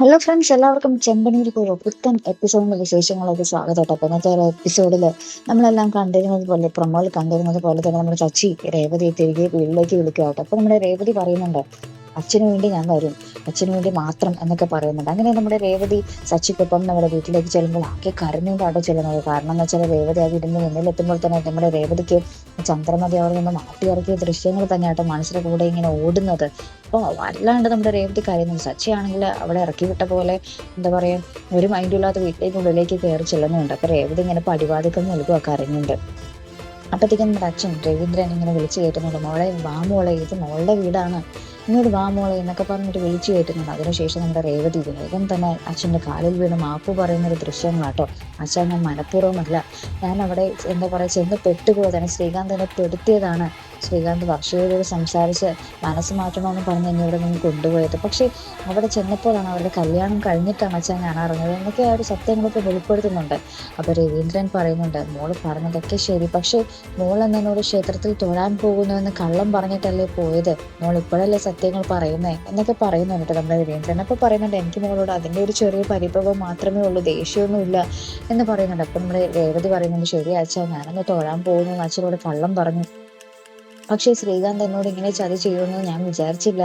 Hello friends, എല്ലാവർക്കും ചെമ്പനീർക്ക് ഒരു പുത്തൻ എപ്പിസോഡിന്റെ വിശേഷങ്ങളൊക്കെ സ്വാഗതം കേട്ടോ. അപ്പോൾ ഇന്നത്തെ ഒരു എപ്പിസോഡിൽ നമ്മളെല്ലാം കണ്ടിരുന്നത് പോലെ, പ്രൊമോയിൽ കണ്ടിരുന്നത് പോലെ തന്നെ നമ്മുടെ ചച്ചി രേവതിയെ തിരികെ വീട്ടിലേക്ക് വിളിക്കുക കേട്ടോ. അപ്പോൾ നമ്മുടെ രേവതി പറയുന്നുണ്ട്, അച്ഛന് വേണ്ടി ഞാൻ വരും, അച്ഛന് വേണ്ടി മാത്രം എന്നൊക്കെ പറയുന്നുണ്ട്. അങ്ങനെ നമ്മുടെ രേവതി സച്ചിക്കൊപ്പം നമ്മുടെ വീട്ടിലേക്ക് ചെല്ലുമ്പോൾ ആകെ കരഞ്ഞുകൊണ്ടാട്ടോ ചെല്ലുന്നത്. കാരണം എന്ന് വെച്ചാൽ രേവതി ആ വീടിന്റെ മുന്നിലെത്തുമ്പോൾ തന്നെ നമ്മുടെ രേവതിക്ക് ചന്ദ്രമതി അവിടെ നിന്ന് മാറ്റിയിറക്കിയ ദൃശ്യങ്ങൾ തന്നെയാട്ടോ മനസ്സിന്റെ കൂടെ ഇങ്ങനെ ഓടുന്നത്. അപ്പോൾ വല്ലാണ്ട് നമ്മുടെ രേവതി കരയുന്നത്. സച്ചിയാണെങ്കിൽ അവിടെ ഇറക്കി വിട്ട പോലെ എന്താ പറയാ, ഒരു മൈൻഡില്ലാത്ത വീട്ടിലേക്ക് ഉള്ളിലേക്ക് കയറി ചെല്ലുന്നുണ്ട്. അപ്പൊ രേവതി ഇങ്ങനെ പടിവാതിക്കം നൽകുക കരഞ്ഞുണ്ട്. അപ്പത്തേക്കും നമ്മുടെ അച്ഛൻ രവീന്ദ്രൻ ഇങ്ങനെ വിളിച്ചു കയറ്റുന്നുണ്ട്, മോളെ വാ മോളെ, ഇത് മോളുടെ വീടാണ്, ഇങ്ങോട്ട് വാ മോളെ എന്നൊക്കെ പറഞ്ഞിട്ട് വിളിച്ചു കയറ്റുന്നുണ്ട്. അതിനുശേഷം നമ്മുടെ രേവതി വേഗം തന്നെ അച്ഛൻ്റെ കാലിൽ വീണ് മാപ്പ് പറയുന്ന ഒരു ദൃശ്യങ്ങളാട്ടോ. അച്ഛൻ ഞാൻ മനഃപൂർവ്വമല്ല, ഞാൻ അവിടെ എന്താ പറയുക ചെന്ന് പെട്ടുപോയതാണ്, ശ്രീകാന്ത് എന്നെ പെടുത്തിയതാണ്, ശ്രീകാന്ത് വർഷയോട് സംസാരിച്ച് മനസ്സ് മാറ്റണമെന്ന് പറഞ്ഞ് എന്നെ ഇവിടെ നിന്ന് കൊണ്ടുപോയത്. പക്ഷേ അവിടെ ചെന്നപ്പോഴാണ് അവരുടെ കല്യാണം കഴിഞ്ഞിട്ടാണ് അച്ഛൻ ഞാൻ അറിഞ്ഞത് എന്നൊക്കെ ആ ഒരു സത്യങ്ങളൊക്കെ വെളിപ്പെടുത്തുന്നുണ്ട്. അപ്പോൾ രവീന്ദ്രൻ പറയുന്നുണ്ട്, മോള് പറഞ്ഞതൊക്കെ ശരി, പക്ഷേ മോൾ എന്നോട് ക്ഷേത്രത്തിൽ തൊഴാൻ പോകുന്നുവെന്ന് കള്ളം പറഞ്ഞിട്ടല്ലേ പോയത്, മോൾ ഇപ്പോഴല്ലേ സത്യങ്ങൾ പറയുന്നേ എന്നൊക്കെ പറയുന്നുണ്ട് നമ്മുടെ രവീന്ദ്രൻ. അപ്പോൾ പറയുന്നുണ്ട്, എനിക്ക് മോളോട് അതിൻ്റെ ഒരു ചെറിയ പരിഭവം മാത്രമേ ഉള്ളൂ, ദേഷ്യമൊന്നുമില്ല എന്ന് പറയുന്നുണ്ട്. അപ്പം നമ്മുടെ രേവതി പറയുന്നുണ്ട്, ശരി അച്ഛാ, ഞാനൊന്ന് തൊഴാൻ പോകുന്നു അച്ഛനോട് കള്ളം പറഞ്ഞു, പക്ഷേ ശ്രീകാന്ത് എന്നോട് ഇങ്ങനെ ചതി ചെയ്യുമെന്ന് ഞാൻ വിചാരിച്ചില്ല,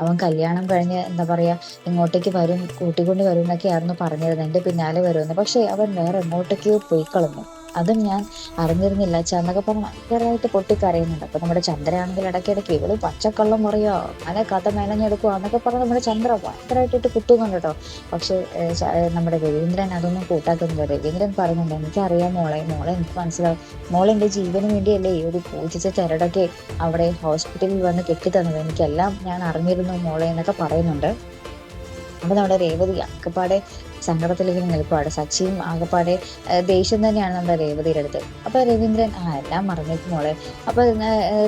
അവൻ കല്യാണം കഴിഞ്ഞ് എന്താ പറയാ ഇങ്ങോട്ടേക്ക് വരും, കൂട്ടിക്കൊണ്ട് വരും എന്നൊക്കെയായിരുന്നു പറഞ്ഞിരുന്നത്, എൻ്റെ പിന്നാലെ വരുമെന്ന്, പക്ഷേ അവൻ വേറെ എങ്ങോട്ടേക്കോ പോയി കളഞ്ഞു, അതും ഞാൻ അറിഞ്ഞിരുന്നില്ല അച്ഛാ എന്നൊക്കെ പറഞ്ഞ് ഭയങ്കരമായിട്ട് പൊട്ടിക്കരയുന്നുണ്ട്. അപ്പൊ നമ്മുടെ ചന്ദ്രയാണെങ്കിൽ ഇടയ്ക്കിടയ്ക്ക് ഇവള് പച്ചക്കള്ളം പറയോ അങ്ങനെ കഥ മെനഞ്ഞെടുക്കുക എന്നൊക്കെ പറഞ്ഞ് നമ്മുടെ ചന്ദ്ര ഭയങ്കരമായിട്ട് കുത്തുന്നുണ്ട് കേട്ടോ. പക്ഷെ നമ്മുടെ രവീന്ദ്രൻ അതൊന്നും കൂട്ടാക്കുന്നില്ല. രവീന്ദ്രൻ പറയുന്നുണ്ട്, എനിക്കറിയാം മോളെ, മോളെ എനിക്ക് മനസ്സിലാവും, മോളെ എൻ്റെ ജീവന് വേണ്ടിയല്ലേ ഈ ഒരു പൂജിച്ച ചരടൊക്കെ അവിടെ ഹോസ്പിറ്റലിൽ വന്ന് കെട്ടിത്തന്നത്, എനിക്കെല്ലാം ഞാൻ അറിഞ്ഞിരുന്നു മോളെ എന്നൊക്കെ പറയുന്നുണ്ട്. അപ്പൊ നമ്മുടെ രേവതി ആകപ്പാടെ സങ്കടത്തിലേക്ക് നിൽപ്പാട്, സച്ചിയും ആകപ്പാടെ ദേഷ്യം തന്നെയാണ് നമ്മുടെ രേവതിയുടെ അടുത്ത്. അപ്പൊ രവീന്ദ്രൻ എല്ലാം മറന്നേക്കും മോളെ. അപ്പൊ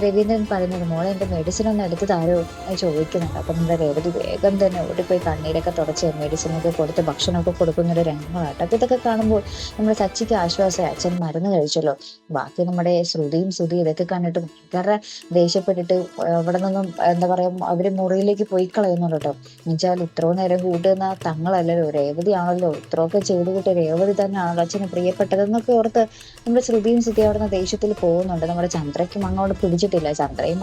രവീന്ദ്രൻ പറയുന്നത്, മോളെ എൻ്റെ മെഡിസിൻ ഒന്ന് എടുത്ത് താരോ ചോദിക്കുന്നുണ്ട്. അപ്പൊ നമ്മുടെ രേവതി വേഗം തന്നെ ഓടിപ്പോയി കണ്ണീരൊക്കെ തുടച്ച് മെഡിസിനൊക്കെ കൊടുത്ത് ഭക്ഷണമൊക്കെ കൊടുക്കുന്ന ഒരു രംഗങ്ങളാട്ടോ. അപ്പൊ ഇതൊക്കെ കാണുമ്പോൾ നമ്മുടെ സച്ചിക്ക് ആശ്വാസമായി, അച്ഛൻ മരുന്ന് കഴിച്ചല്ലോ. ബാക്കി നമ്മുടെ ശ്രുതിയും ഇതൊക്കെ കണ്ടിട്ട് ഭയങ്കര ദേഷ്യപ്പെട്ടിട്ട് അവിടെ നിന്നും എന്താ പറയാ അവര് മുറിയിലേക്ക് പോയി കളയുന്നുണ്ട് കേട്ടോ. എന്നുവെച്ചാൽ ഇത്രയും നേരം കൂട്ടുന്ന തങ്ങളല്ലല്ലോ, രേവതിയാണല്ലോ ഇത്രയൊക്കെ ചെയ്തു കൂട്ടി, രേവതി തന്നെയാണല്ലോ അച്ഛന് പ്രിയപ്പെട്ടതെന്നൊക്കെ ഓർത്ത് നമ്മുടെ ശ്രുതിയും അവിടെ നിന്ന് ദേഷ്യത്തിൽ പോകുന്നുണ്ട്. നമ്മുടെ ചന്ദ്രയ്ക്കും അങ്ങോട്ട് പിടിച്ചിട്ടില്ല, ചന്ദ്രയും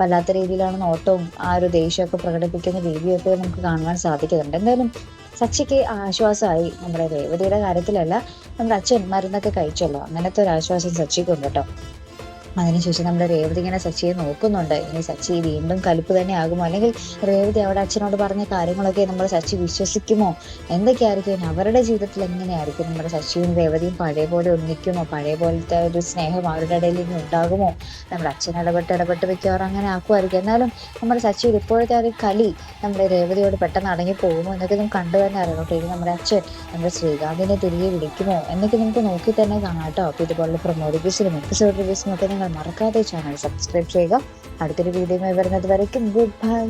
വല്ലാത്ത രീതിയിലാണ് നോട്ടവും ആ ഒരു ദേഷ്യമൊക്കെ പ്രകടിപ്പിക്കുന്ന രീതിയൊക്കെ നമുക്ക് കാണുവാൻ സാധിക്കുന്നുണ്ട്. എന്തായാലും സച്ചിക്ക് ആശ്വാസമായി, നമ്മുടെ രേവതിയുടെ കാര്യത്തിലല്ല, നമ്മുടെ അച്ഛൻ മരുന്നൊക്കെ കഴിച്ചല്ലോ, അങ്ങനത്തെ ഒരു ആശ്വാസം സച്ചിക്കുണ്ട് കേട്ടോ. അതിനുശേഷം നമ്മുടെ രേവതി ഇങ്ങനെ സച്ചിയെ നോക്കുന്നുണ്ട്, ഇനി സച്ചി വീണ്ടും കലിപ്പ് തന്നെ ആകുമോ, അല്ലെങ്കിൽ രേവതി അവിടെ അച്ഛനോട് പറഞ്ഞ കാര്യങ്ങളൊക്കെ നമ്മൾ സച്ചി വിശ്വസിക്കുമോ, എന്തൊക്കെയായിരിക്കും അവരുടെ ജീവിതത്തിൽ, എങ്ങനെയായിരിക്കും നമ്മുടെ സച്ചിയും രേവതിയും പഴയ പോലെ ഒന്നിക്കുമോ, പഴയ പോലത്തെ ഒരു സ്നേഹം അവരുടെ ഇടയിൽ ഇനി ഉണ്ടാകുമോ, നമ്മുടെ അച്ഛൻ ഇടപെട്ട് വെക്കാറ് അങ്ങനെ ആക്കുമായിരിക്കും. എന്നാലും നമ്മുടെ സച്ചിയിൽ ഇപ്പോഴത്തെ ഒരു കലി നമ്മുടെ രേവതിയോട് പെട്ടെന്ന് അടങ്ങി പോകുമോ എന്നൊക്കെ നമുക്ക് കണ്ടു തന്നെ അറിയണം. ഇനി നമ്മുടെ അച്ഛൻ നമ്മുടെ ശ്രീകാന്തിനെ തിരികെ വിളിക്കുമോ എന്നൊക്കെ നമുക്ക് നോക്കി തന്നെ കാണാം കേട്ടോ. അപ്പോൾ ഇതുപോലുള്ള പ്രൊമോ റിവ്യൂസിലും എപ്പിസോഡ് റിവ്യൂസിലും ഒക്കെ നിങ്ങൾ മറക്കാതെ ചാനൽ സബ്സ്ക്രൈബ് ചെയ്യുക. അടുത്തൊരു വീഡിയോയുമായി വരുന്നത് വരയ്ക്കും ഗുഡ് ബൈ.